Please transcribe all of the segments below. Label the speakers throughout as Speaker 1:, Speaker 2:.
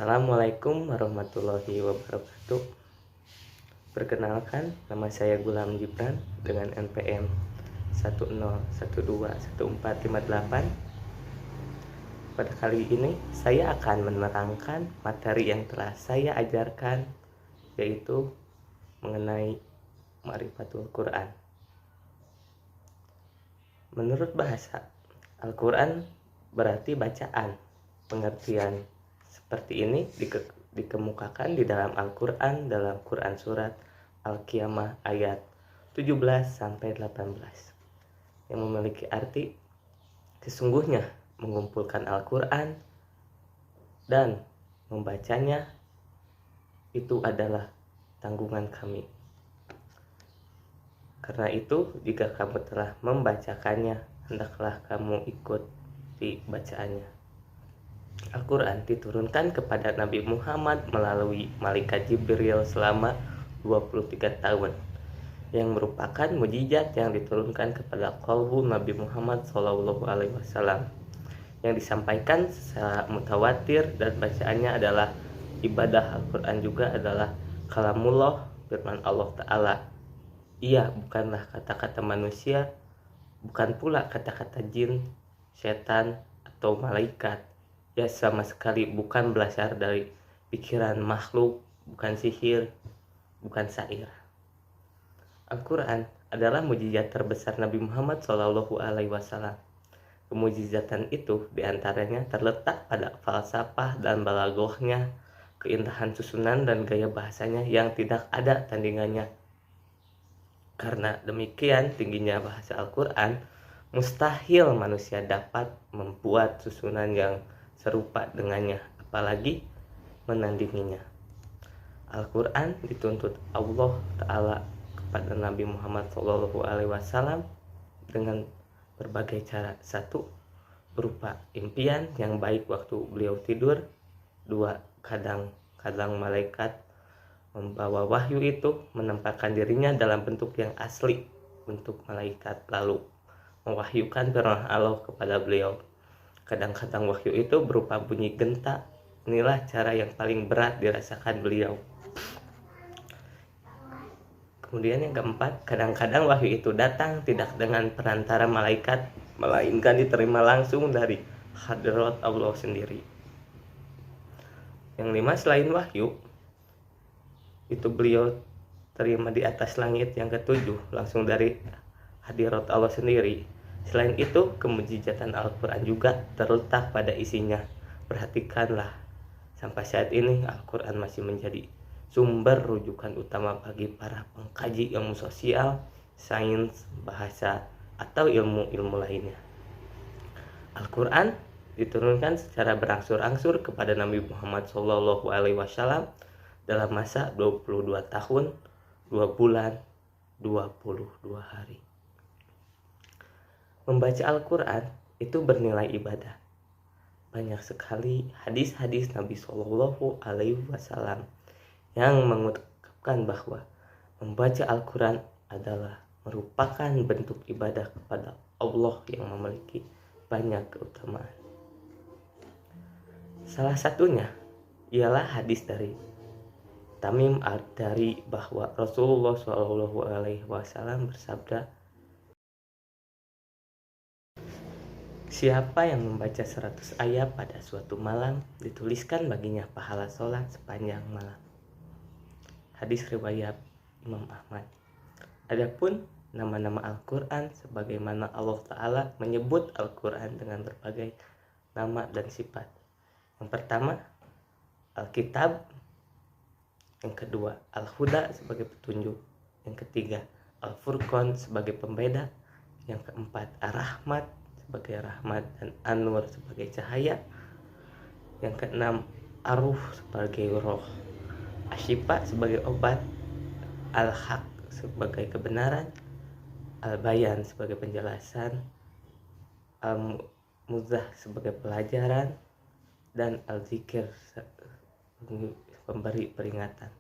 Speaker 1: Assalamualaikum warahmatullahi wabarakatuh. Perkenalkan, nama saya Gulam Gibran dengan NPM 10121458. Pada kali ini saya akan menerangkan materi yang telah saya ajarkan, yaitu mengenai Ma'rifatul Quran. Menurut bahasa, Al-Quran berarti bacaan. Pengertian seperti ini dikemukakan di dalam Al-Quran dalam Quran Surat Al-Qiyamah ayat 17-18 yang memiliki arti sesungguhnya mengumpulkan Al-Quran dan membacanya itu adalah tanggungan kami. Karena itu, jika kamu telah membacakannya, hendaklah kamu ikuti bacaannya. Al-Quran diturunkan kepada Nabi Muhammad melalui malaikat Jibril selama 23 tahun, yang merupakan mukjizat yang diturunkan kepada qalbu Nabi Muhammad SAW, yang disampaikan secara mutawatir, dan bacaannya adalah ibadah. Al-Quran juga adalah kalamullah, firman Allah Ta'ala. Ia bukanlah kata-kata manusia, bukan pula kata-kata jin, setan, atau malaikat. Ya, sama sekali bukan berasal dari pikiran makhluk, bukan sihir, bukan syair. Al-Quran adalah mukjizat terbesar Nabi Muhammad SAW. Kemukjizatan itu diantaranya terletak pada falsafah dan balaghahnya, keindahan susunan dan gaya bahasanya yang tidak ada tandingannya. Karena demikian tingginya bahasa Al-Quran, mustahil manusia dapat membuat susunan yang serupa dengannya, apalagi menandinginya. Al-Quran dituntut Allah Ta'ala kepada Nabi Muhammad SAW dengan berbagai cara. 1. Berupa impian yang baik waktu beliau tidur. 2. Kadang-kadang malaikat membawa wahyu itu menempatkan dirinya dalam bentuk yang asli untuk malaikat, lalu mewahyukan firman Allah kepada beliau. Kadang-kadang wahyu itu berupa bunyi genta. Inilah cara yang paling berat dirasakan beliau. Kemudian yang keempat, kadang-kadang wahyu itu datang tidak dengan perantara malaikat, melainkan diterima langsung dari hadrat Allah sendiri. Yang 5, selain wahyu itu beliau terima di atas langit. Yang ke-7, langsung dari hadirat Allah sendiri. Selain itu, kemukjizatan Al-Quran juga terletak pada isinya. Perhatikanlah, sampai saat ini Al-Quran masih menjadi sumber rujukan utama bagi para pengkaji ilmu sosial, sains, bahasa, atau ilmu-ilmu lainnya. Al-Quran diturunkan secara berangsur-angsur kepada Nabi Muhammad SAW dalam masa 22 tahun, 2 bulan, 22 hari. Membaca Al-Quran itu bernilai ibadah. Banyak sekali hadis-hadis Nabi SAW yang mengungkapkan bahwa membaca Al-Quran adalah merupakan bentuk ibadah kepada Allah yang memiliki banyak keutamaan. Salah satunya ialah hadis dari Tamim Ad-Dari bahwa Rasulullah SAW bersabda, siapa yang membaca 100 ayat pada suatu malam, dituliskan baginya pahala sholat sepanjang malam. Hadis riwayat Imam Ahmad. Adapun nama-nama Al-Quran, sebagaimana Allah Ta'ala menyebut Al-Quran dengan berbagai nama dan sifat. Yang pertama, Al-Kitab. Yang kedua, Al-Huda sebagai petunjuk. Yang ketiga, Al-Furqan sebagai pembeda. Yang keempat, Ar-Rahmat sebagai rahmat dan Anwar sebagai cahaya. Yang keenam, Ar-Ruh sebagai roh, Asyifa sebagai obat, Al-Haq sebagai kebenaran, Al-Bayan sebagai penjelasan, Al-Muzah sebagai pelajaran, dan Al-Zikir pemberi peringatan.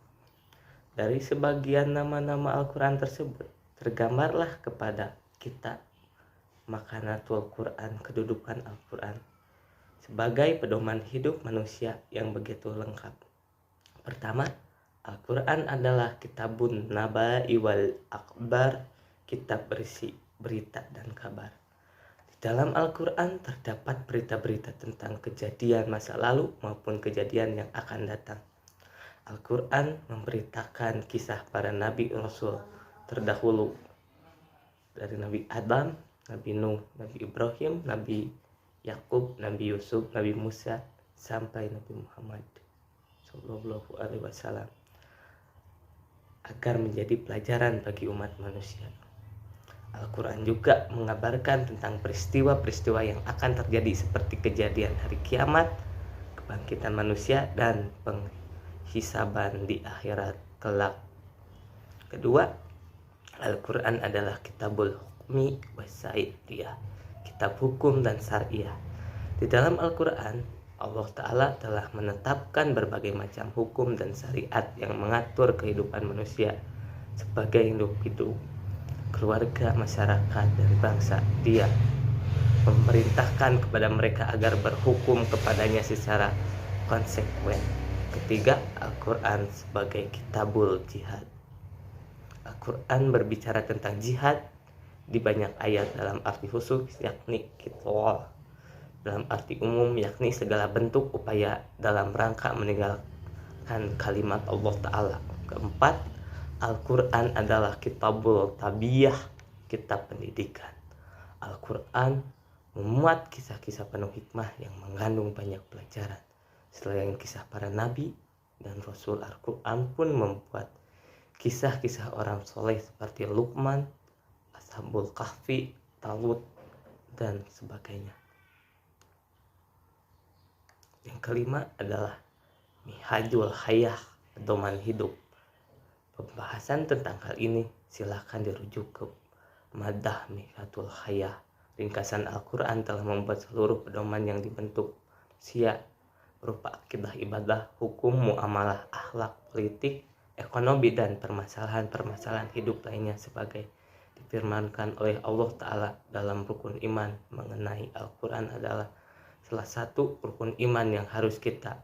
Speaker 1: Dari sebagian nama-nama Al-Quran tersebut tergambarlah kepada kita makanatul Quran, kedudukan Al-Quran. sebagai pedoman hidup manusia yang begitu lengkap. Pertama, Al-Quran adalah kitabun naba'i wal akbar, kitab berisi berita dan kabar. Di dalam Al-Quran terdapat berita-berita tentang kejadian masa lalu maupun kejadian yang akan datang. Al-Quran memberitakan kisah para nabi rasul terdahulu, dari Nabi Adam, Nabi Nuh, Nabi Ibrahim, Nabi Yakub, Nabi Yusuf, Nabi Musa, sampai Nabi Muhammad Sallallahu Alaihi Wasallam, agar menjadi pelajaran bagi umat manusia. Al-Quran juga mengabarkan tentang peristiwa-peristiwa yang akan terjadi seperti kejadian hari kiamat, kebangkitan manusia, dan penghisaban di akhirat kelak. Kedua, Al-Quran adalah kitabul hukmi wasaidiyah, kitab hukum dan syariah. Di dalam Al-Quran, Allah Ta'ala telah menetapkan berbagai macam hukum dan syariat yang mengatur kehidupan manusia sebagai individu, keluarga, masyarakat, dan bangsa. Dia memerintahkan kepada mereka agar berhukum kepadanya secara konsekuen. Ketiga, Al-Quran sebagai kitabul jihad. Al-Quran berbicara tentang jihad di banyak ayat dalam arti khusus, yakni qit'ah. Dalam arti umum, yakni segala bentuk upaya dalam rangka meninggalkan kalimat Allah Ta'ala. Keempat, Al-Quran adalah kitabul tabiyah, kitab pendidikan. Al-Quran memuat kisah-kisah penuh hikmah yang mengandung banyak pelajaran. Selain kisah para nabi dan rasul, Al-Quran pun membuat kisah-kisah orang soleh seperti Luqman, Ashabul Kahfi, Talut, dan sebagainya. Yang kelima adalah Minhajul Hayah, pedoman hidup. Pembahasan tentang hal ini silakan dirujuk ke Madah Minhajul Hayah. Ringkasan Al-Quran telah membuat seluruh pedoman yang dibentuk manusia berupa akidah, ibadah, hukum, muamalah, akhlak, politik, ekonomi, dan permasalahan-permasalahan hidup lainnya sebagai difirmankan oleh Allah Ta'ala dalam rukun iman. Mengenai Al-Quran adalah salah satu rukun iman yang harus kita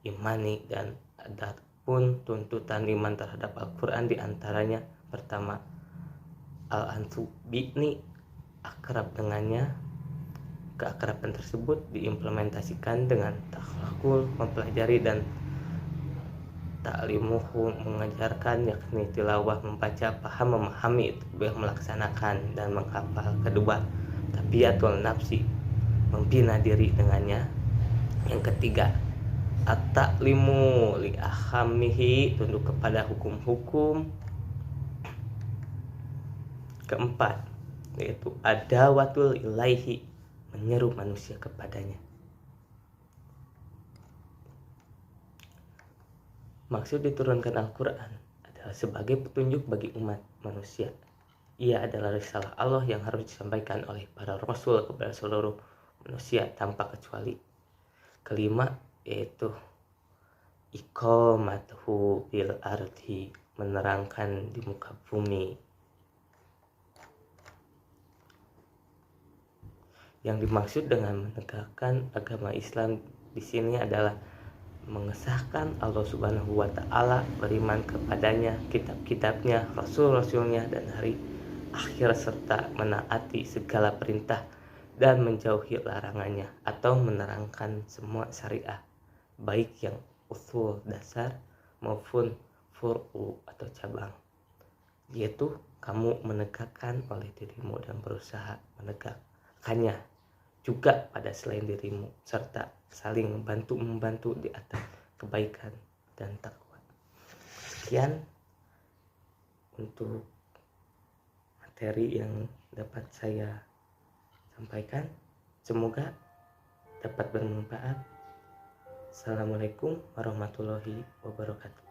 Speaker 1: imani, dan ada pun tuntutan iman terhadap Al-Quran diantaranya: pertama, al-ansu bi'ni, akrab dengannya. Keakraban tersebut diimplementasikan dengan takhlakul, mempelajari, dan ta'limuhu, mengajarkan, yakni tilawah, membaca, paham, memahami, melaksanakan, dan menghafal. Kedua, tabiatul nafsi, membina diri dengannya. Yang ketiga, at-ta'limu li ahamihi, tunduk kepada hukum-hukum. Keempat, yaitu adawatul ilaihi, menyeru manusia kepadanya. Maksud diturunkan Al-Quran adalah sebagai petunjuk bagi umat manusia. Ia adalah risalah Allah yang harus disampaikan oleh para rasul kepada seluruh manusia tanpa kecuali. Kelima, yaitu iqamatuhu bil ardi, menerangkan di muka bumi. Yang dimaksud dengan menegakkan agama Islam di sini adalah mengesahkan Allah Subhanahu wa Ta'ala, beriman kepadanya, kitab-kitabnya, rasul-rasulnya, dan hari akhir, serta menaati segala perintah dan menjauhi larangannya, atau menerangkan semua syariah, baik yang usul dasar maupun fur'u atau cabang, yaitu kamu menegakkan oleh dirimu dan berusaha menegakkannya juga pada selain dirimu, serta saling membantu di atas kebaikan dan takwa. Sekian untuk materi yang dapat saya sampaikan, semoga dapat bermanfaat. Assalamualaikum warahmatullahi wabarakatuh.